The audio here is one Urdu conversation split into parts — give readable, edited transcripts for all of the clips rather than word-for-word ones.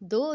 2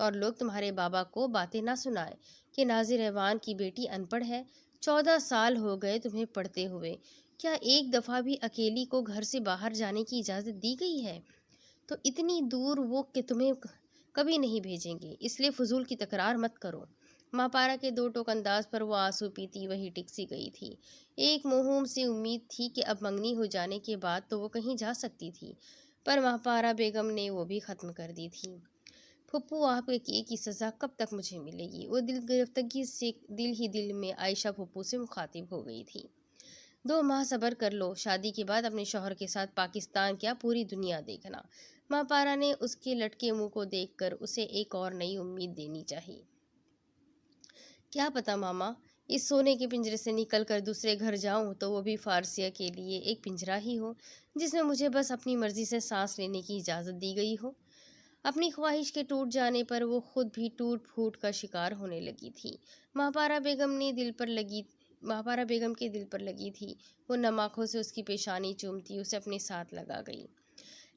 اور لوگ تمہارے بابا کو باتیں نہ سنائیں کہ ناظر ایوان کی بیٹی ان پڑھ ہے۔ 14 سال ہو گئے تمہیں پڑھتے ہوئے، کیا ایک دفعہ بھی اکیلی کو گھر سے باہر جانے کی اجازت دی گئی ہے؟ تو اتنی دور وہ کہ تمہیں کبھی نہیں بھیجیں گے، اس لیے فضول کی تکرار مت کرو۔ ماں پارا کے دو ٹوک انداز پر وہ آنسو پیتی وہی ٹک سی گئی تھی۔ ایک موہوم سی امید تھی کہ اب منگنی ہو جانے کے بعد تو وہ کہیں جا سکتی تھی، پر ماں پارا بیگم نے وہ بھی ختم کر دی تھی۔ پھپھو آپ کے کیے کی سزا کب تک مجھے ملے گی؟ وہ دل گرفتگی سے دل ہی دل میں عائشہ پھپھو سے مخاطب ہو گئی تھی۔ 2 ماہ صبر کر لو، شادی کے بعد اپنے شوہر کے ساتھ پاکستان کیا پوری دنیا دیکھنا۔ ماں پارا نے اس کے لٹکے منہ کو دیکھ کر اسے ایک اور نئی امید دینی چاہی۔ کیا پتا ماما، اس سونے کے پنجرے سے نکل کر دوسرے گھر جاؤں تو وہ بھی فارسیہ کے لیے ایک پنجرہ ہی ہو، جس میں مجھے بس اپنی مرضی سے سانس لینے کی اجازت دی گئی ہو۔ اپنی خواہش کے ٹوٹ جانے پر وہ خود بھی ٹوٹ پھوٹ کا شکار ہونے لگی تھی۔ ماں پارا بیگم کے دل پر لگی تھی۔ وہ نم آنکھوں سے اس کی پیشانی چومتی اسے اپنے ساتھ لگا گئی۔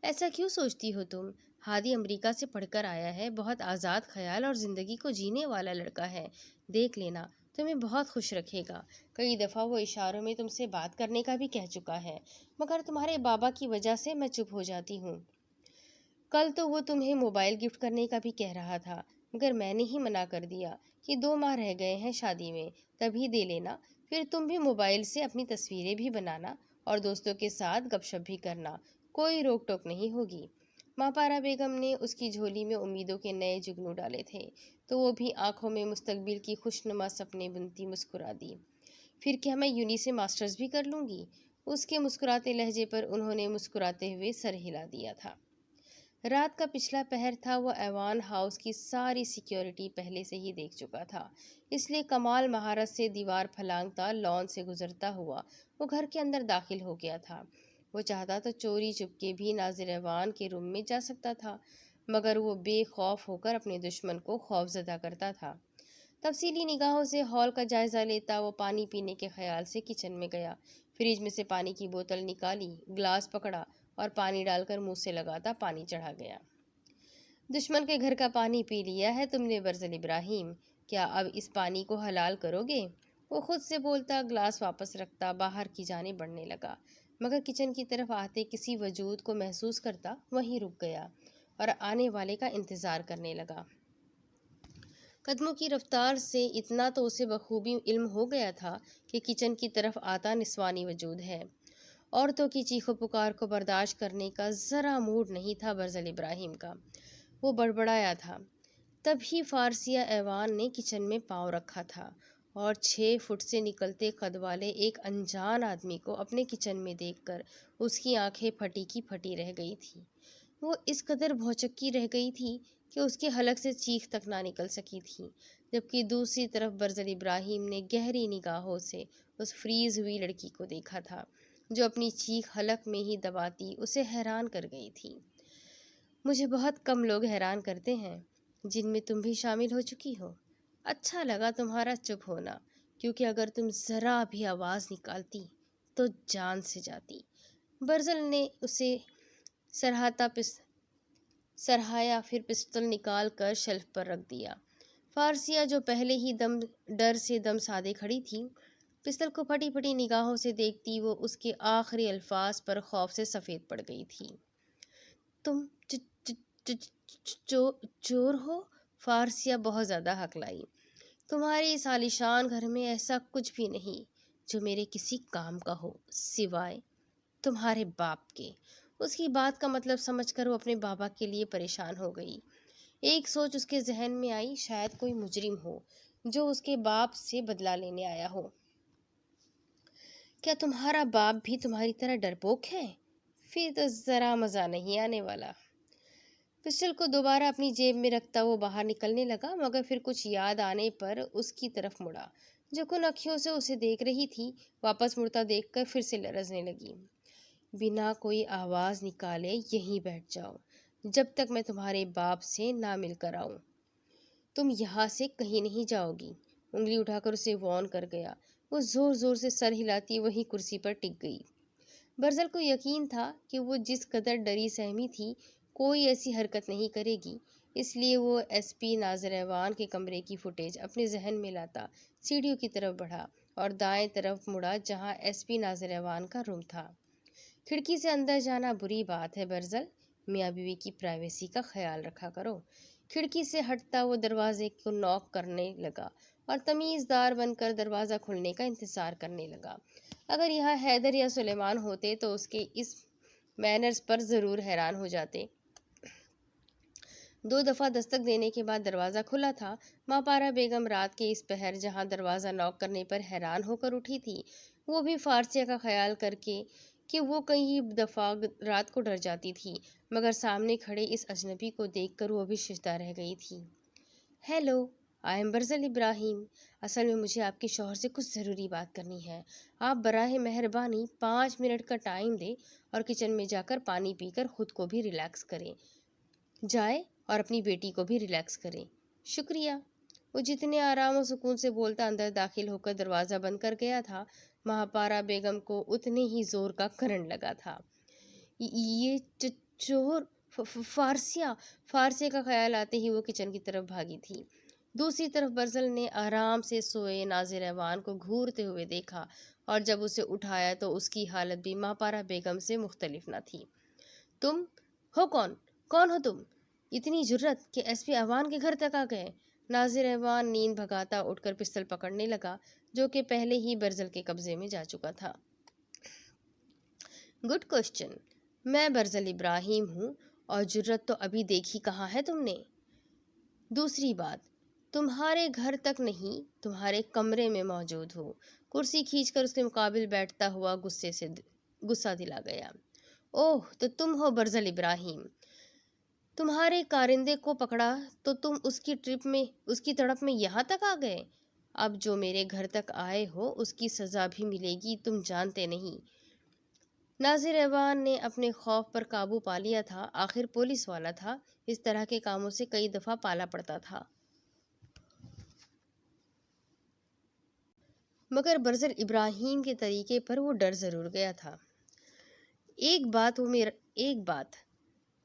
ایسا کیوں سوچتی ہو تم؟ ہادی امریکہ سے پڑھ کر آیا ہے، بہت آزاد خیال اور زندگی کو جینے والا لڑکا ہے، دیکھ لینا، تمہیں بہت خوش رکھے گا۔ کئی دفعہ وہ اشاروں میں تم سے بات کرنے کا بھی کہہ چکا ہے، مگر تمہارے بابا کی وجہ سے میں چپ ہو جاتی ہوں۔ کل تو وہ تمہیں موبائل گفٹ کرنے کا بھی کہہ رہا تھا، مگر میں نے ہی منع کر دیا کہ 2 ماہ رہ گئے ہیں شادی میں، تبھی دے لینا، پھر تم بھی موبائل سے اپنی تصویریں بھی بنانا اور دوستوں کے ساتھ گپ شپ بھی کرنا، کوئی روک ٹوک نہیں ہوگی۔ ماں پارا بیگم نے اس کی جھولی میں امیدوں کے نئے جگنو ڈالے تھے، تو وہ بھی آنکھوں میں مستقبل کی خوشنما سپنے بنتی مسکرا دی۔ پھر کیا میں یونی سے ماسٹرز بھی کر لوں گی؟ اس کے مسکراتے لہجے پر انہوں نے مسکراتے ہوئے سر ہلا دیا تھا۔ رات کا پچھلا پہر تھا، وہ ایوان ہاؤس کی ساری سیکیورٹی پہلے سے ہی دیکھ چکا تھا، اس لیے کمال مہارت سے دیوار پھلانگتا لان سے گزرتا ہوا وہ گھر کے اندر داخل ہو گیا تھا۔ وہ چاہتا تو چوری چپکے بھی ناظر ایوان کے روم میں جا سکتا تھا، مگر وہ بے خوف ہو کر اپنے دشمن کو خوف زدہ کرتا تھا۔ تفصیلی نگاہوں سے ہال کا جائزہ لیتا وہ پانی پینے کے خیال سے کچن میں گیا، فریج میں سے پانی کی بوتل نکالی، گلاس پکڑا اور پانی ڈال کر منہ سے لگاتا پانی چڑھا گیا۔ دشمن کے گھر کا پانی پی لیا ہے تم نے برزل ابراہیم، کیا اب اس پانی کو حلال کرو گے؟ وہ خود سے بولتا گلاس واپس رکھتا باہر کی جانب بڑھنے لگا، مگر کچن کی طرف آتے کسی وجود کو محسوس کرتا وہیں رک گیا اور آنے والے کا انتظار کرنے لگا۔ قدموں کی رفتار سے اتنا تو اسے بخوبی علم ہو گیا تھا کہ کچن کی طرف آتا نسوانی وجود ہے۔ عورتوں کی چیخو پکار کو برداشت کرنے کا ذرا موڈ نہیں تھا برزل ابراہیم کا۔ وہ بڑبڑایا تھا۔ تبھی فارسیہ ایوان نے کچن میں پاؤں رکھا تھا اور 6 فٹ سے نکلتے قد والے ایک انجان آدمی کو اپنے کچن میں دیکھ کر اس کی آنکھیں پھٹی کی پھٹی رہ گئی تھی۔ وہ اس قدر بھوچکی رہ گئی تھی کہ اس کے حلق سے چیخ تک نہ نکل سکی تھی، جبکہ دوسری طرف برزل ابراہیم نے گہری نگاہوں سے اس فریز ہوئی لڑکی کو دیکھا تھا جو اپنی چیخ حلق میں ہی دباتی اسے حیران کر گئی تھی۔ مجھے بہت کم لوگ حیران کرتے ہیں، جن میں تم بھی شامل ہو چکی ہو۔ اچھا لگا تمہارا چپ ہونا، کیونکہ اگر تم ذرا بھی آواز نکالتی تو جان سے جاتی۔ برزل نے اسے سرہایا، پھر پستول نکال کر شیلف پر رکھ دیا۔ فارسیہ جو پہلے ہی ڈر سے دم سادے کھڑی تھی، پستول کو پھٹی پھٹی نگاہوں سے دیکھتی وہ اس کے آخری الفاظ پر خوف سے سفید پڑ گئی تھی۔ تم چور ہو؟ فارسیہ بہت زیادہ ہکلائی۔ تمہارے اس عالیشان گھر میں ایسا کچھ بھی نہیں جو میرے کسی کام کا ہو، سوائے تمہارے باپ کے۔ اس کی بات کا مطلب سمجھ کر وہ اپنے بابا کے لیے پریشان ہو گئی۔ ایک سوچ اس کے ذہن میں آئی، شاید کوئی مجرم ہو جو اس کے باپ سے بدلہ لینے آیا ہو۔ کیا تمہارا باپ بھی تمہاری طرح ڈرپوک ہے؟ پھر تو ذرا مزہ نہیں آنے والا۔ پسٹل کو دوبارہ اپنی جیب میں رکھتا وہ باہر نکلنے لگا، مگر پھر کچھ یاد آنے پر اس کی طرف مڑا، جو کن اکھیوں سے اسے دیکھ رہی تھی۔ واپس مڑتا دیکھ کر پھر سے لرزنے لگی۔ بنا کوئی آواز نکالے یہیں بیٹھ جاؤ جب تک میں تمہارے باپ سے نہ مل کر آؤں۔ تم یہاں سے کہیں نہیں جاؤ گی۔ انگلی اٹھا کر اسے وارن کر گیا۔ وہ زور زور سے سر ہلاتی وہیں کرسی پر ٹک گئی۔ برزل کو یقین تھا کہ وہ جس قدر ڈری سہمی تھی کوئی ایسی حرکت نہیں کرے گی، اس لیے وہ ایس پی ناظر ایوان کے کمرے کی فوٹیج اپنے ذہن میں لاتا سیڑھیوں کی طرف بڑھا اور دائیں طرف مڑا جہاں ایس پی ناظر ایوان کا روم تھا۔ کھڑکی سے اندر جانا بری بات ہے برزل، میاں بیوی کی پرائیویسی کا خیال رکھا کرو۔ کھڑکی سے ہٹتا وہ دروازے کو نوک کرنے لگا اور تمیز دار بن کر دروازہ کھلنے کا انتظار کرنے لگا۔ اگر یہاں حیدر یا سلیمان ہوتے تو اس کے اس مینرز پر ضرور حیران ہو جاتے۔ 2 دفعہ دستک دینے کے بعد دروازہ کھلا تھا۔ ماں پارا بیگم رات کے اس پہر جہاں دروازہ نوک کرنے پر حیران ہو کر اٹھی تھی، وہ بھی فارسیہ کا خیال کر کے کہ وہ کئی دفعہ رات کو ڈر جاتی تھی، مگر سامنے کھڑے اس اجنبی کو دیکھ کر وہ بھی ششدر رہ گئی تھی۔ ہیلو، آئی ایم برزل ابراہیم۔ اصل میں مجھے آپ کے شوہر سے کچھ ضروری بات کرنی ہے۔ آپ براہ مہربانی 5 منٹ کا ٹائم دیں اور کچن میں جا کر پانی پی کر خود کو بھی ریلیکس کریں جائے اور اپنی بیٹی کو بھی ریلیکس کریں۔ شکریہ۔ وہ جتنے آرام و سکون سے بولتا اندر داخل ہو کر دروازہ بند کر گیا تھا، مہاپارا بیگم کو اتنے ہی زور کا کرنٹ لگا تھا۔ یہ چور فارسیہ کا خیال آتے ہی وہ کچن کی طرف بھاگی تھی۔ دوسری طرف برزل نے آرام سے سوئے ناظر ایوان کو گھورتے ہوئے دیکھا اور جب اسے اٹھایا تو اس کی حالت بھی مہاپارا بیگم سے مختلف نہ تھی۔ تم ہو کون ہو تم؟ اتنی جرأت کہ ایس پی ایوان کے گھر تک آ گئے؟ ناظر ایوان نیند بھگاتا اٹھ کر پستل پکڑنے لگا جو کہ پہلے ہی برزل کے قبضے میں جا چکا تھا۔ Good question. میں برزل ابراہیم ہوں اور جرأت تو ابھی دیکھی کہاں ہے تم نے۔ دوسری بات، تمہارے گھر تک نہیں، تمہارے کمرے میں موجود ہو۔ کرسی کھینچ کر اس کے مقابل بیٹھتا ہوا غصہ دلا گیا۔ اوہ، تو تم ہو برزل ابراہیم۔ تمہارے کارندے کو پکڑا تو تم اس کی تڑپ میں یہاں تک آ گئے۔ اب جو میرے گھر تک آئے ہو اس کی سزا بھی ملے گی، تم جانتے نہیں۔ ناظر ایوان نے اپنے خوف پر قابو پا لیا تھا، آخر پولیس والا تھا، اس طرح کے کاموں سے کئی دفعہ پالا پڑتا تھا۔ مگر برزل ابراہیم کے طریقے پر وہ ڈر ضرور گیا تھا۔ ایک بات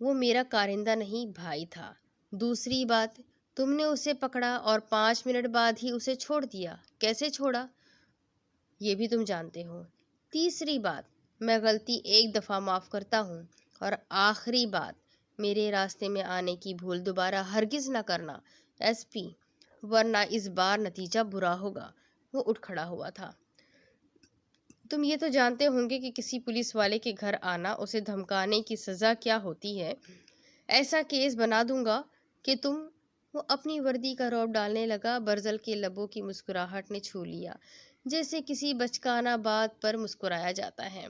وہ میرا کارندہ نہیں بھائی تھا۔ دوسری بات، تم نے اسے پکڑا اور 5 منٹ بعد ہی اسے چھوڑ دیا۔ کیسے چھوڑا یہ بھی تم جانتے ہو۔ تیسری بات، میں غلطی ایک دفعہ معاف کرتا ہوں، اور آخری بات، میرے راستے میں آنے کی بھول دوبارہ ہرگز نہ کرنا ایس پی، ورنہ اس بار نتیجہ برا ہوگا۔ وہ اٹھ کھڑا ہوا تھا۔ تم یہ تو جانتے ہوں گے کہ کسی پولیس والے کے گھر آنا، اسے دھمکانے کی سزا کیا ہوتی ہے۔ ایسا کیس بنا دوں گا کہ تم۔ وہ اپنی وردی کا رعب ڈالنے لگا۔ برزل کے لبوں کی مسکراہٹ نے چھو لیا، جیسے کسی بچکانہ بات پر مسکرایا جاتا ہے۔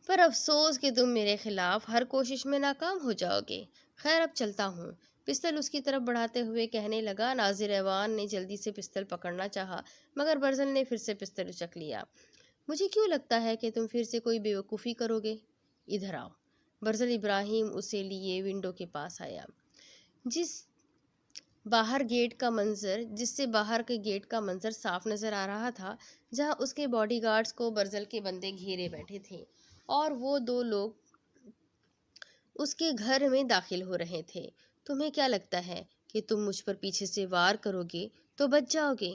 پر افسوس کہ تم میرے خلاف ہر کوشش میں ناکام ہو جاؤ گے۔ خیر، اب چلتا ہوں۔ پستل اس کی طرف بڑھاتے ہوئے کہنے لگا۔ ناظر ایوان نے جلدی سے پستل پکڑنا چاہا، مگر برزل نے پھر سے پستل اچک لیا۔ مجھے کیوں لگتا ہے کہ تم پھر سے کوئی بیوقوفی کرو گے؟ ادھر آؤ۔ برزل ابراہیم اسے لیے ونڈو کے پاس آیا، جس سے باہر کے گیٹ کا منظر صاف نظر آ رہا تھا، جہاں اس کے باڈی گارڈز کو برزل کے بندے گھیرے بیٹھے تھے اور وہ 2 لوگ اس کے گھر میں داخل ہو رہے تھے۔ تمہیں کیا لگتا ہے کہ تم مجھ پر پیچھے سے وار کرو گے تو بچ جاؤ گے؟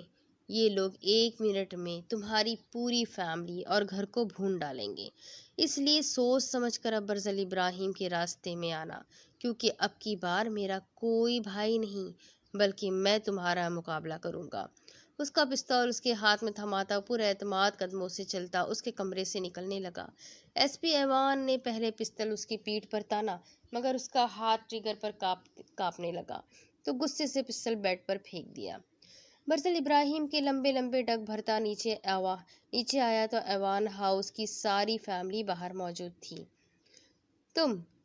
یہ لوگ 1 منٹ میں تمہاری پوری فیملی اور گھر کو بھون ڈالیں گے۔ اس لیے سوچ سمجھ کر اب برزل ابراہیم کے راستے میں آنا، کیونکہ اب کی بار میرا کوئی بھائی نہیں بلکہ میں تمہارا مقابلہ کروں گا۔ اس کا پستول اس کے ہاتھ میں تھماتا پر اعتماد قدموں سے چلتا اس کے کمرے سے نکلنے لگا۔ ایس پی ایوان نے پہلے پستل اس کی پیٹھ پر تانا، مگر اس کا ہاتھ ٹریگر پر کانپنے لگا تو غصے سے پستل بیڈ پر پھینک دیا۔ برزل ابراہیم کے لمبے لمبے ڈگ بھرتا نیچے آیا تو ایوان ہاؤس کی ساری فیملی باہر موجود تھی۔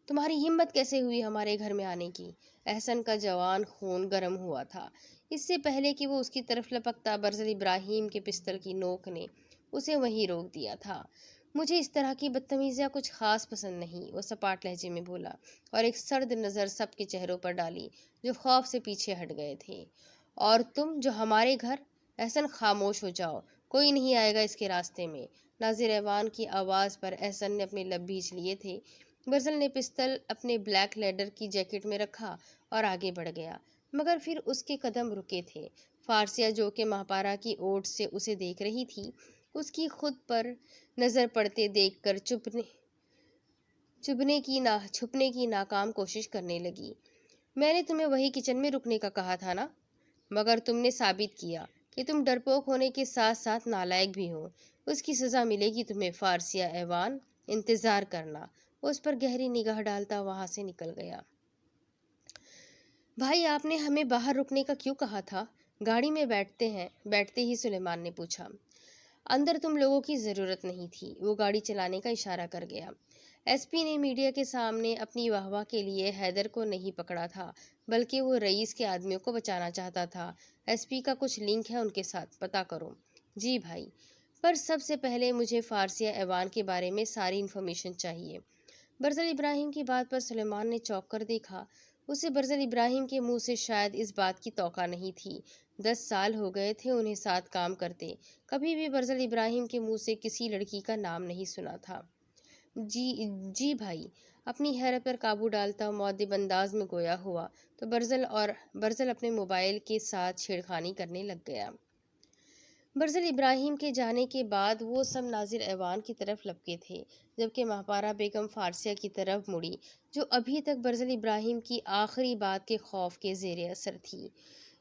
تمہاری ہمت کیسے ہوئی ہمارے گھر میں آنے کی؟ احسن کا جوان خون گرم ہوا تھا۔ اس سے پہلے کہ وہ اس کی طرف لپکتا، برزل ابراہیم کے پستل کی نوک نے اسے وہیں روک دیا تھا۔ مجھے اس طرح کی بدتمیزیاں کچھ خاص پسند نہیں، وہ سپاٹ لہجے میں بولا اور ایک سرد نظر سب کے چہروں پر ڈالی جو خوف سے پیچھے ہٹ گئے تھے۔ اور تم جو ہمارے گھر؟ احسن، خاموش ہو جاؤ، کوئی نہیں آئے گا اس کے راستے میں۔ ناظر ایوان کی آواز پر احسن نے اپنے لب بھیج لیے تھے برزل نے پستل اپنے بلیک لیڈر کی جیکٹ میں رکھا اور آگے بڑھ گیا، مگر پھر اس کے قدم رکے تھے۔ فارسیہ جو کہ ماہپارا کی اوٹ سے اسے دیکھ رہی تھی، اس کی خود پر نظر پڑتے دیکھ کر چھپنے کی ناکام کوشش کرنے لگی۔ میں نے تمہیں وہی کچن میں رکنے کا کہا تھا نا، مگر تم نے ثابت کیا کہ تم ڈرپوک ہونے کے ساتھ ساتھ نالائق بھی ہو۔ اس کی سزا ملے گی تمہیں فارسیہ ایوان، انتظار کرنا۔ اس پر گہری نگاہ ڈالتا وہاں سے نکل گیا۔ بھائی آپ نے ہمیں باہر رکنے کا کیوں کہا تھا؟ گاڑی میں بیٹھتے ہی سلیمان نے پوچھا۔ اندر تم لوگوں کی ضرورت نہیں تھی، وہ گاڑی چلانے کا اشارہ کر گیا۔ ایس پی نے میڈیا کے سامنے اپنی واہ واہ کے لیے حیدر کو نہیں پکڑا تھا، بلکہ وہ رئیس کے آدمیوں کو بچانا چاہتا تھا۔ ایس پی کا کچھ لنک ہے ان کے ساتھ، پتہ کرو۔ جی بھائی، پر سب سے پہلے مجھے فارسیہ ایوان کے بارے میں ساری انفارمیشن چاہیے۔ برزل ابراہیم کی بات پر سلیمان نے چونک کر دیکھا۔ اسے برزل ابراہیم کے منہ سے شاید اس بات کی توقع نہیں تھی۔ 10 سال ہو گئے تھے انہیں ساتھ کام کرتے، کبھی بھی برزل ابراہیم کے منہ سے کسی لڑکی کا نام نہیں سنا تھا۔ جی بھائی، اپنی حیرت پر قابو ڈالتا مؤدب انداز میں گویا ہوا تو برزل اپنے موبائل کے ساتھ چھیڑخانی کرنے لگ گیا۔ برزل ابراہیم کے جانے کے بعد وہ سب ناظر ایوان کی طرف لپکے تھے، جبکہ ماہپارا بیگم فارسیہ کی طرف مڑی، جو ابھی تک برزل ابراہیم کی آخری بات کے خوف کے زیر اثر تھی۔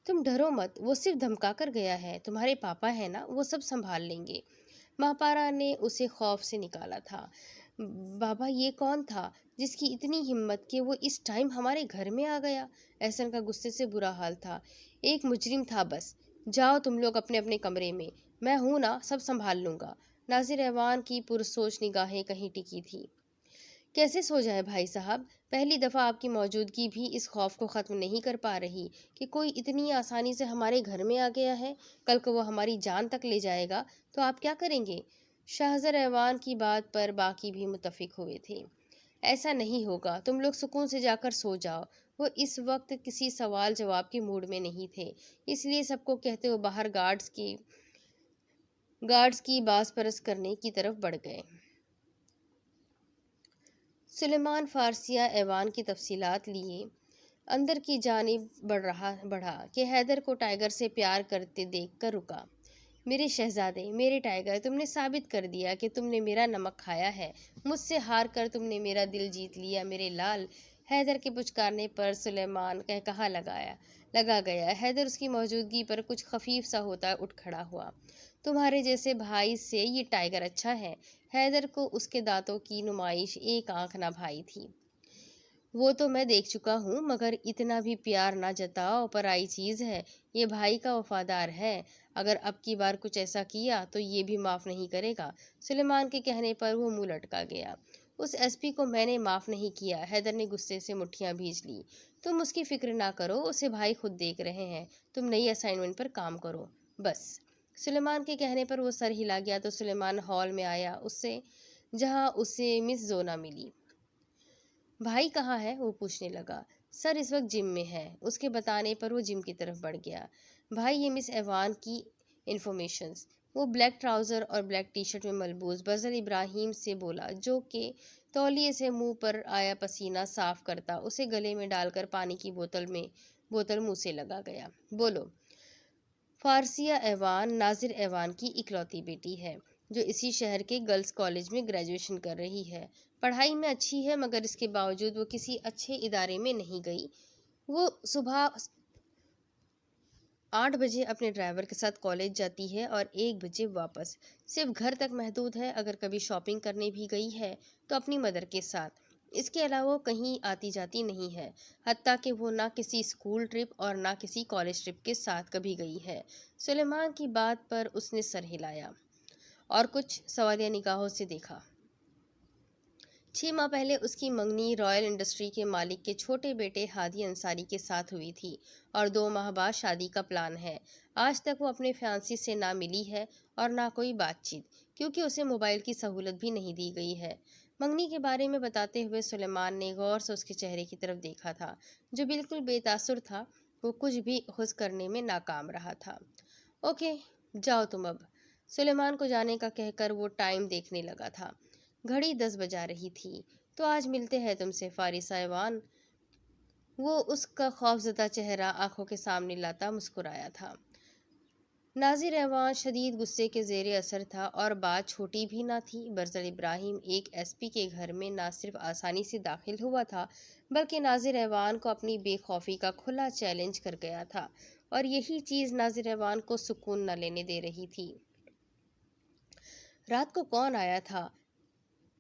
تم ڈرو مت، وہ صرف دھمکا کر گیا ہے، تمہارے پاپا ہے نا، وہ سب سنبھال لیں گے۔ ماہپارا نے اسے خوف سے نکالا تھا۔ بابا یہ کون تھا جس کی اتنی ہمت کہ وہ اس ٹائم ہمارے گھر میں آ گیا؟ احسن کا غصے سے برا حال تھا۔ ایک مجرم تھا بس۔ جاؤ تم لوگ اپنے اپنے کمرے میں ہوں نا، سب سنبھال لوں گا۔ ناظر ایوان کی پرسوچ نگاہیں کہیں ٹکی تھی۔ کیسے سو جائے بھائی صاحب؟ پہلی دفعہ آپ کی موجودگی بھی اس خوف کو ختم نہیں کر پا رہی کہ کوئی اتنی آسانی سے ہمارے گھر میں آ گیا ہے۔ کل کو وہ ہماری جان تک لے جائے گا تو آپ کیا کریں گے؟ شاہزر ایوان کی بات پر باقی بھی متفق ہوئے تھے۔ ایسا نہیں ہوگا، تم لوگ سکون سے جا کر سو جاؤ۔ وہ اس وقت کسی سوال جواب کے موڈ میں نہیں تھے، اس لیے سب کو کہتے ہوئے باہر گارڈز کی باز پرس کرنے کی طرف بڑھ گئے۔ سلیمان فارسیہ ایوان کی تفصیلات لیے اندر کی جانب بڑھا کہ حیدر کو ٹائیگر سے پیار کرتے دیکھ کر رکا۔ میرے شہزادے، میرے ٹائیگر، تم نے ثابت کر دیا کہ تم نے میرا نمک کھایا ہے، مجھ سے ہار کر تم نے میرا دل جیت لیا میرے لال۔ حیدر کے پچکارنے پر سلیمان قہقہا لگا گیا۔ حیدر اس کی موجودگی پر کچھ خفیف سا ہوتا اٹھ کھڑا ہوا۔ تمہارے جیسے بھائی سے یہ ٹائیگر اچھا ہے۔ حیدر کو اس کے دانتوں کی نمائش ایک آنکھ نہ بھائی تھی۔ وہ تو میں دیکھ چکا ہوں، مگر اتنا بھی پیار نہ جتاؤ، پرائی چیز ہے۔ یہ بھائی کا وفادار ہے، اگر اب کی بار کچھ ایسا کیا تو یہ بھی معاف نہیں کرے گا۔ سلیمان کے کہنے پر وہ منہ لٹکا گیا۔ اس ایس پی کو میں نے معاف نہیں کیا۔ حیدر نے غصے سے مٹھیاں بھیج لی۔ تم اس کی فکر نہ کرو، اسے بھائی خود دیکھ رہے ہیں۔ تم نئی اسائنمنٹ پر کام کرو بس۔ سلیمان کے کہنے پر وہ سر ہلا گیا تو سلیمان ہال میں آیا جہاں اسے مس زونا ملی۔ بھائی کہاں ہے؟ وہ پوچھنے لگا۔ سر اس وقت جم میں ہے۔ اس کے بتانے پر وہ جم کی طرف بڑھ گیا۔ بھائی یہ مس ایوان کی انفارمیشنز۔ وہ بلیک ٹراؤزر اور بلیک ٹی شرٹ میں ملبوس برزل ابراہیم سے بولا، جو کہ تولیے سے منہ پر آیا پسینہ صاف کرتا اسے گلے میں ڈال کر پانی کی بوتل منہ سے لگا گیا۔ بولو۔ فارسیہ ایوان ناظر ایوان کی اکلوتی بیٹی ہے، جو اسی شہر کے گرلز کالج میں گریجویشن کر رہی ہے۔ پڑھائی میں اچھی ہے، مگر اس کے باوجود وہ کسی اچھے ادارے میں نہیں گئی۔ وہ صبح 8 بجے اپنے ڈرائیور کے ساتھ کالج جاتی ہے اور 1 بجے واپس۔ صرف گھر تک محدود ہے، اگر کبھی شاپنگ کرنے بھی گئی ہے تو اپنی مدر کے ساتھ۔ اس کے علاوہ کہیں آتی جاتی نہیں ہے، حتیٰ کہ وہ نہ کسی اسکول ٹرپ اور نہ کسی کالج ٹرپ کے ساتھ کبھی گئی ہے۔ سلیمان کی بات پر اس نے سر ہلایا اور کچھ سوالیہ نگاہوں سے دیکھا۔ 6 ماہ پہلے اس کی منگنی رائل انڈسٹری کے مالک کے چھوٹے بیٹے ہادی انصاری کے ساتھ ہوئی تھی اور 2 ماہ بعد شادی کا پلان ہے۔ آج تک وہ اپنے فیانسی سے نہ ملی ہے اور نہ کوئی بات چیت، کیونکہ اسے موبائل کی سہولت بھی نہیں دی گئی ہے۔ منگنی کے بارے میں بتاتے ہوئے سلیمان نے غور سے اس کے چہرے کی طرف دیکھا تھا، جو بالکل بے تاثر تھا۔ وہ کچھ بھی خوش کرنے میں ناکام رہا تھا۔ اوکے، جاؤ تم اب۔ سلیمان کو جانے کا کہہ کر وہ ٹائم دیکھنے لگا تھا۔ گھڑی 10 بجا رہی تھی۔ تو آج ملتے ہیں تم سے فارس ایوان۔ وہ اس کا خوفزدہ چہرہ آنکھوں کے سامنے لاتا مسکرایا تھا۔ ناظر ایوان شدید غصے کے زیر اثر تھا اور بات چھوٹی بھی نہ تھی۔ برزل ابراہیم ایک ایس پی کے گھر میں نہ صرف آسانی سے داخل ہوا تھا بلکہ ناظر ایوان کو اپنی بے خوفی کا کھلا چیلنج کر گیا تھا، اور یہی چیز ناظر ایوان کو سکون نہ لینے دے رہی تھی۔ رات کو کون آیا تھا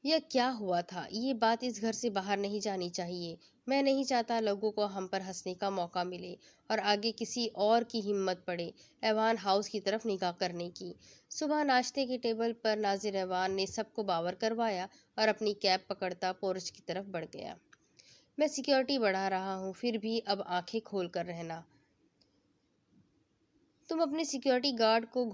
یا کیا ہوا تھا، یہ بات اس گھر سے باہر نہیں جانی چاہیے۔ میں نہیں چاہتا لوگوں کو ہم پر ہنسنے کا موقع ملے اور آگے کسی اور کی ہمت پڑے ایوان ہاؤس کی طرف نگاہ کرنے کی۔ صبح ناشتے کے ٹیبل پر ناظر ایوان نے سب کو باور کروایا اور اپنی کیپ پکڑتا پورچ کی طرف بڑھ گیا۔ میں سیکیورٹی بڑھا رہا ہوں، پھر بھی اب آنکھیں کھول کر رہنا۔ تم اپنے سیکیورٹی گارڈ کو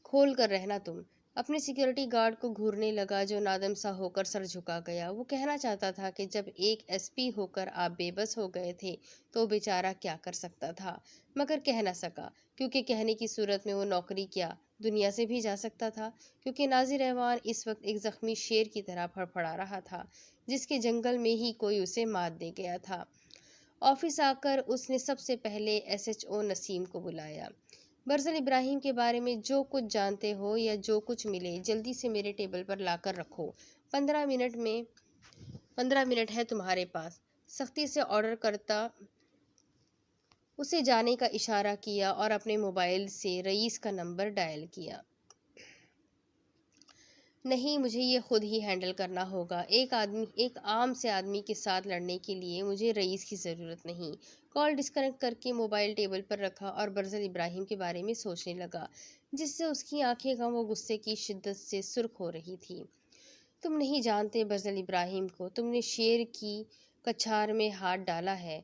کھول کر رہنا۔ تم اپنے سیکیورٹی گارڈ کو گھورنے لگا جو نادم سا ہو کر سر جھکا گیا۔ وہ کہنا چاہتا تھا کہ جب ایک ایس پی ہو کر آپ بے بس ہو گئے تھے تو بیچارہ کیا کر سکتا تھا، مگر کہہ نہ سکا، کیونکہ کہنے کی صورت میں وہ نوکری کیا دنیا سے بھی جا سکتا تھا، کیونکہ ناظر ایوان اس وقت ایک زخمی شیر کی طرح پھڑپڑا رہا تھا جس کے جنگل میں ہی کوئی اسے مات دے گیا تھا۔ آفس آ کر اس نے سب سے پہلے ایس ایچ او نسیم کو بلایا۔ برزل ابراہیم کے بارے میں جو کچھ جانتے ہو یا جو کچھ ملے جلدی سے میرے ٹیبل پر لا کر رکھو۔ 15 منٹ ہے تمہارے پاس، سختی سے آرڈر کرتا اسے جانے کا اشارہ کیا اور اپنے موبائل سے رئیس کا نمبر ڈائل کیا۔ نہیں، مجھے یہ خود ہی ہینڈل کرنا ہوگا۔ ایک عام سے آدمی کے ساتھ لڑنے کے لیے مجھے رئیس کی ضرورت نہیں۔ کال ڈسکنیکٹ کر کے موبائل ٹیبل پر رکھا اور برزل ابراہیم کے بارے میں سوچنے لگا، جس سے اس کی آنکھیں غم و غصے کی شدت سے سرخ ہو رہی تھی۔ تم نہیں جانتے برزل ابراہیم کو، تم نے شیر کی کچھار میں ہاتھ ڈالا ہے،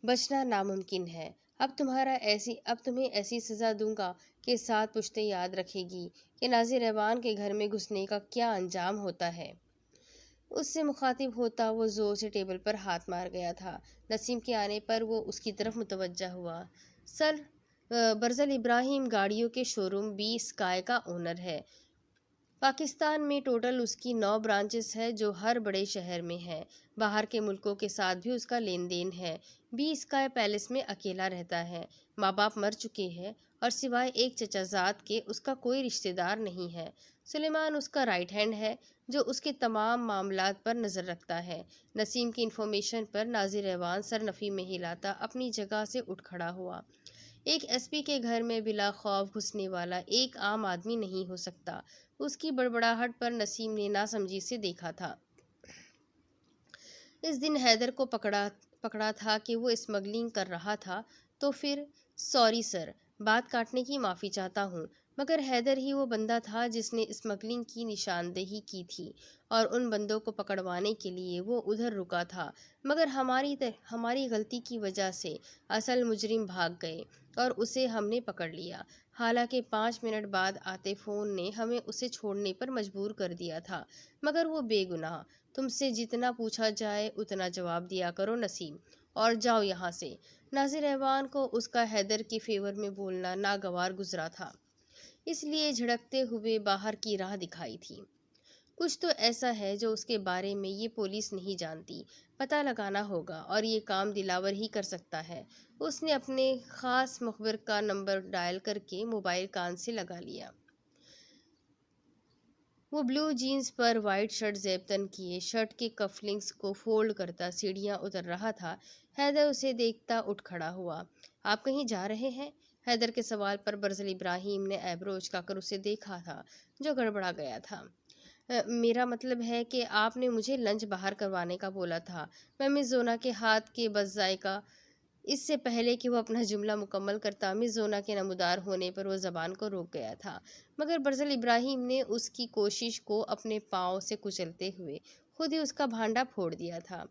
بچنا ناممکن ہے۔ اب تمہیں ایسی سزا دوں گا کہ سات پشتیں یاد رکھے گی کہ ناظر ایوان کے گھر میں گھسنے کا کیا انجام ہوتا ہے۔ اس سے مخاطب ہوتا وہ زور سے ٹیبل پر ہاتھ مار گیا تھا۔ نسیم کے آنے پر وہ اس کی طرف متوجہ ہوا۔ سر، برزل ابراہیم گاڑیوں کے شو روم بی اسکائی کا اونر ہے۔ پاکستان میں ٹوٹل اس کی 9 برانچز ہے جو ہر بڑے شہر میں ہیں۔ باہر کے ملکوں کے ساتھ بھی اس کا لین دین ہے۔ بی اسکائی پیلس میں اکیلا رہتا ہے۔ ماں باپ مر چکے ہیں اور سوائے ایک چچا زاد کے اس کا کوئی رشتہ دار نہیں ہے۔ سلیمان اس کا رائٹ ہینڈ ہے جو اس کے تمام معاملات پر نظر رکھتا ہے۔ نسیم کی انفارمیشن پر ناظر ایوان سر نفی میں ہلاتا اپنی جگہ سے اٹھ کھڑا ہوا۔ ایک ایس پی کے گھر میں بلا خوف گھسنے والا ایک عام آدمی نہیں ہو سکتا۔ اس کی بڑبڑاہٹ پر نسیم نے ناسمجھی سے دیکھا تھا۔ اس دن حیدر کو پکڑا تھا کہ وہ اسمگلنگ کر رہا تھا، تو پھر سوری سر، بات کاٹنے کی معافی چاہتا ہوں، مگر حیدر ہی وہ بندہ تھا جس نے اسمگلنگ کی نشاندہی کی تھی اور ان بندوں کو پکڑوانے کے لیے وہ ادھر رکا تھا، مگر ہماری غلطی کی وجہ سے اصل مجرم بھاگ گئے اور اسے ہم نے پکڑ لیا۔ حالانکہ 5 منٹ بعد آتے فون نے ہمیں اسے چھوڑنے پر مجبور کر دیا تھا، مگر وہ بے گناہ۔ تم سے جتنا پوچھا جائے اتنا جواب دیا کرو نسیم، اور جاؤ یہاں سے۔ ناظر ایوان کو اس کا حیدر کے فیور میں بولنا ناگوار گزرا تھا، اس لیے جھڑکتے ہوئے باہر کی راہ دکھائی تھی۔ کچھ تو ایسا ہے جو اس کے بارے میں یہ پولیس نہیں جانتی، پتہ لگانا ہوگا، اور یہ کام دلاور ہی کر سکتا ہے۔ اس نے اپنے خاص مخبر کا نمبر ڈائل کر کے موبائل کان سے لگا لیا۔ وہ بلو جینز پر وائٹ شرٹ زیب تن کیے، شرٹ کے کف لنکس کو فولڈ کرتا سیڑھیاں اتر رہا تھا۔ حیدر اسے دیکھتا اٹھ کھڑا ہوا۔ آپ کہیں جا رہے ہیں؟ حیدر کے سوال پر برزل ابراہیم نے ایبرو اچکا کر اسے دیکھا تھا جو گڑبڑا گیا تھا۔ میرا مطلب ہے کہ آپ نے مجھے لنچ باہر کروانے کا بولا تھا۔ میں مس زونا کے ہاتھ کے بس ذائقہ۔ اس سے پہلے کہ وہ اپنا جملہ مکمل کرتا مس زونا کے نمودار ہونے پر وہ زبان کو روک گیا تھا، مگر برزل ابراہیم نے اس کی کوشش کو اپنے پاؤں سے کچلتے ہوئے خود ہی اس کا بھانڈا پھوڑ دیا تھا۔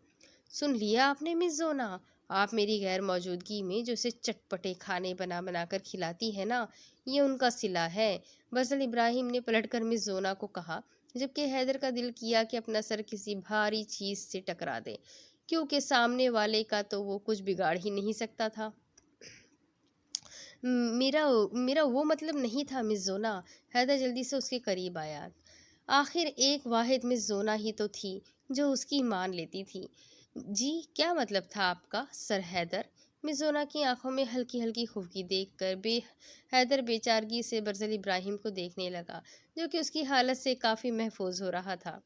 سن لیا آپ نے مس زونا؟ آپ میری غیر موجودگی میں جو اسے چٹپٹے کھانے بنا بنا کر کھلاتی ہے نا، یہ ان کا صلہ ہے۔ برزل ابراہیم نے پلٹ کر مس زونا کو کہا، جبکہ حیدر کا دل کیا کہ اپنا سر کسی بھاری چیز سے ٹکرا دے، کیونکہ سامنے والے کا تو وہ کچھ بگاڑ ہی نہیں سکتا تھا۔ میرا وہ مطلب نہیں تھا مس زونا۔ حیدر جلدی سے اس کے قریب آیا۔ آخر ایک واحد مس زونا ہی تو تھی جو اس کی مان لیتی تھی۔ جی کیا مطلب تھا آپ کا سر حیدر؟ مس زونا کی آنکھوں میں ہلکی ہلکی خفگی دیکھ کر حیدر بے چارگی سے برزل ابراہیم کو دیکھنے لگا، جو کہ اس کی حالت سے کافی محفوظ ہو رہا تھا۔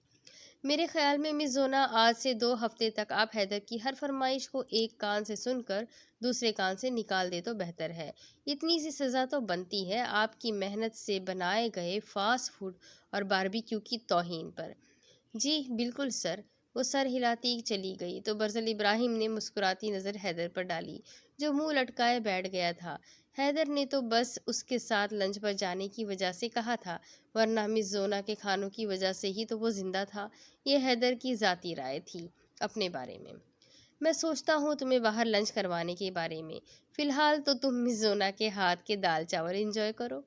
میرے خیال میں مس زونا آج سے 2 ہفتے تک آپ حیدر کی ہر فرمائش کو ایک کان سے سن کر دوسرے کان سے نکال دے تو بہتر ہے۔ اتنی سی سزا تو بنتی ہے آپ کی محنت سے بنائے گئے فاسٹ فوڈ اور باربیکیو کی توہین پر۔ جی بالکل سر۔ وہ سر ہلاتی چلی گئی تو برزل ابراہیم نے مسکراتی نظر حیدر پر ڈالی، جو منہ لٹکائے بیٹھ گیا تھا۔ حیدر نے تو بس اس کے ساتھ لنچ پر جانے کی وجہ سے کہا تھا، ورنہ مس زونا کے کھانوں کی وجہ سے ہی تو وہ زندہ تھا۔ یہ حیدر کی ذاتی رائے تھی اپنے بارے میں۔ میں سوچتا ہوں تمہیں باہر لنچ کروانے کے بارے میں۔ فی الحال تو تم مس زونا کے ہاتھ کے دال چاول انجوائے کرو۔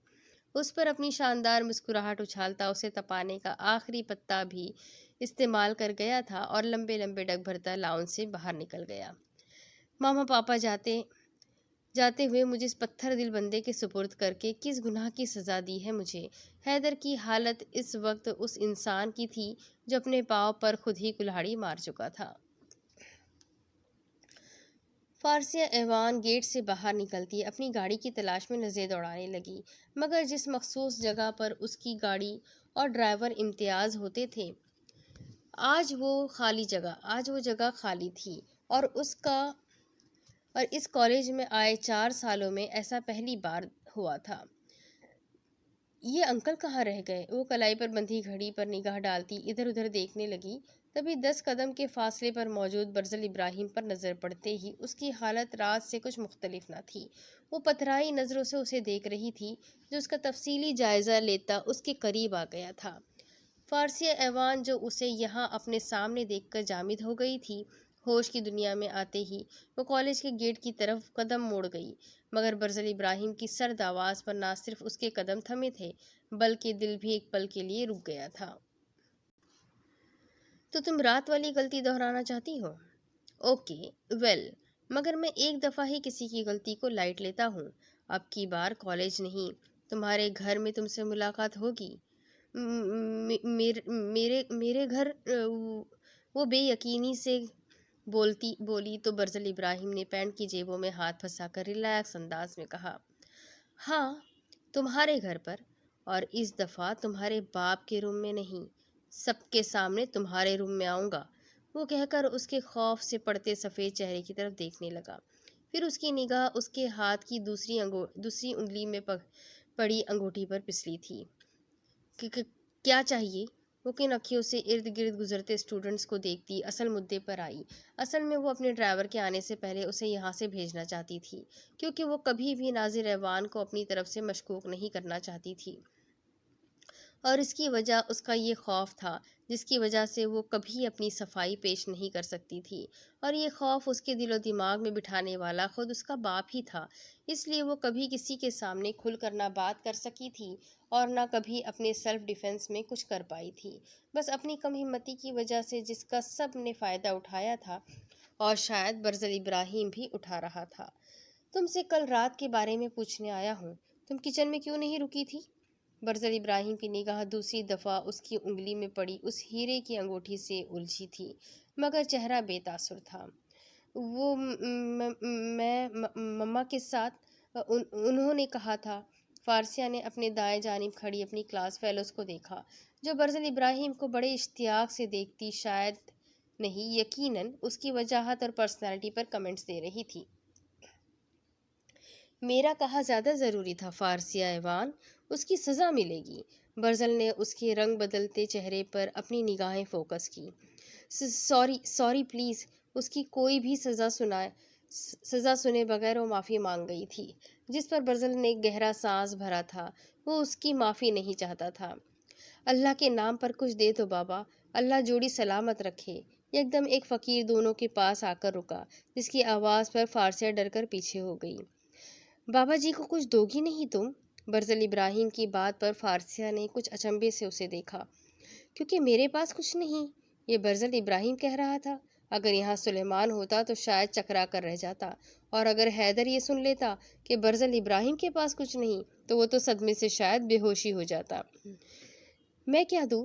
اس پر اپنی شاندار مسکراہٹ اچھالتا اسے تپانے کا آخری پتا بھی استعمال کر گیا تھا اور لمبے لمبے ڈگ بھرتا لاؤنج سے باہر نکل گیا۔ ماما پاپا جاتے ہوئے مجھے اس پتھر دل بندے کے سپرد کر کے کس گناہ کی سزا دی ہے مجھے؟ حیدر کی حالت اس وقت اس انسان کی تھی جو اپنے پاؤں پر خود ہی کلہاڑی مار چکا تھا۔ فارسیہ ایوان گیٹ سے باہر نکلتی اپنی گاڑی کی تلاش میں نظریں دوڑانے لگی، مگر جس مخصوص جگہ پر اس کی گاڑی اور ڈرائیور امتیاز ہوتے تھے، آج وہ جگہ خالی تھی، اور اس کالج میں آئے 4 سالوں میں ایسا پہلی بار ہوا تھا۔ یہ انکل کہاں رہ گئے؟ وہ کلائی پر بندھی گھڑی پر نگاہ ڈالتی ادھر ادھر دیکھنے لگی، تبھی 10 قدم کے فاصلے پر موجود برزل ابراہیم پر نظر پڑتے ہی اس کی حالت رات سے کچھ مختلف نہ تھی۔ وہ پتھرائی نظروں سے اسے دیکھ رہی تھی، جو اس کا تفصیلی جائزہ لیتا اس کے قریب آ گیا تھا۔ فارسیہ ایوان جو اسے یہاں اپنے سامنے دیکھ کر جامد ہو گئی تھی، ہوش کی دنیا میں آتے ہی وہ کالج کے گیٹ کی طرف قدم موڑ گئی، مگر برزل ابراہیم کی سرد آواز پر نہ صرف اس کے قدم تھمے تھے، بلکہ دل بھی ایک پل کے لیے رک گیا تھا۔ تو تم رات والی غلطی دہرانا چاہتی ہو؟ اوکے ویل، مگر میں ایک دفعہ ہی کسی کی غلطی کو لائٹ لیتا ہوں۔ اب کی بار کالج نہیں، تمہارے گھر میں تم سے ملاقات ہوگی۔ میرے گھر؟ وہ بے یقینی سے بولی تو برزل ابراہیم نے پینٹ کی جیبوں میں ہاتھ پھنسا کر ریلیکس انداز میں کہا، ہاں تمہارے گھر پر، اور اس دفعہ تمہارے باپ کے روم میں نہیں، سب کے سامنے تمہارے روم میں آؤں گا۔ وہ کہہ کر اس کے خوف سے پڑتے سفید چہرے کی طرف دیکھنے لگا، پھر اس کی نگاہ اس کے ہاتھ کی دوسری انگلی میں پڑی انگوٹھی پر پسلی تھی۔ کیا چاہیے؟ وہ کن اکھیوں سے ارد گرد گزرتے اسٹوڈنٹس کو دیکھتی اصل مدعے پر آئی۔ اصل میں وہ اپنے ڈرائیور کے آنے سے پہلے اسے یہاں سے بھیجنا چاہتی تھی، کیونکہ وہ کبھی بھی ناظر ایوان کو اپنی طرف سے مشکوک نہیں کرنا چاہتی تھی، اور اس کی وجہ اس کا یہ خوف تھا جس کی وجہ سے وہ کبھی اپنی صفائی پیش نہیں کر سکتی تھی، اور یہ خوف اس کے دل و دماغ میں بٹھانے والا خود اس کا باپ ہی تھا۔ اس لیے وہ کبھی کسی کے سامنے کھل کر نہ بات کر سکی تھی اور نہ کبھی اپنے سیلف ڈیفینس میں کچھ کر پائی تھی، بس اپنی کم ہمتی کی وجہ سے جس کا سب نے فائدہ اٹھایا تھا، اور شاید برزل ابراہیم بھی اٹھا رہا تھا۔ تم سے کل رات کے بارے میں پوچھنے آیا ہوں، تم کچن میں کیوں نہیں رکی تھی؟ برزل ابراہیم کی نگاہ دوسری دفعہ اس کی انگلی میں پڑی اس ہیرے کی انگوٹھی سے الجھی تھی، مگر چہرہ بے تاثر تھا۔ وہ میں مما کے ساتھ، انہوں نے کہا تھا۔ فارسیہ نے اپنے دائیں جانب کھڑی اپنی کلاس فیلوز کو دیکھا، جو برزل ابراہیم کو بڑے اشتیاق سے دیکھتی شاید نہیں یقیناً اس کی وجاہت اور پرسنالٹی پر کمنٹس دے رہی تھی۔ میرا کہا زیادہ ضروری تھا فارسیہ ایوان، اس کی سزا ملے گی۔ برزل نے اس کے رنگ بدلتے چہرے پر اپنی نگاہیں فوکس کی۔ سوری پلیز، اس کی کوئی بھی سزا سنے بغیر وہ معافی مانگ گئی تھی، جس پر برزل نے گہرا سانس بھرا تھا۔ وہ اس کی معافی نہیں چاہتا تھا۔ اللہ کے نام پر کچھ دے تو بابا، اللہ جوڑی سلامت رکھے۔ یکدم ایک فقیر دونوں کے پاس آ کر رکا، جس کی آواز پر فارسیہ ڈر کر پیچھے ہو گئی۔ بابا جی کو کچھ دو گی نہیں تم؟ برزل ابراہیم کی بات پر فارسیہ نے کچھ اچنبھے سے اسے دیکھا۔ کیونکہ میرے پاس کچھ نہیں، یہ برزل ابراہیم کہہ رہا تھا۔ اگر یہاں سلیمان ہوتا تو شاید چکرا کر رہ جاتا، اور اگر حیدر یہ سن لیتا کہ برزل ابراہیم کے پاس کچھ نہیں تو وہ تو صدمے سے شاید بے ہوشی ہو جاتا۔ میں کیا دوں؟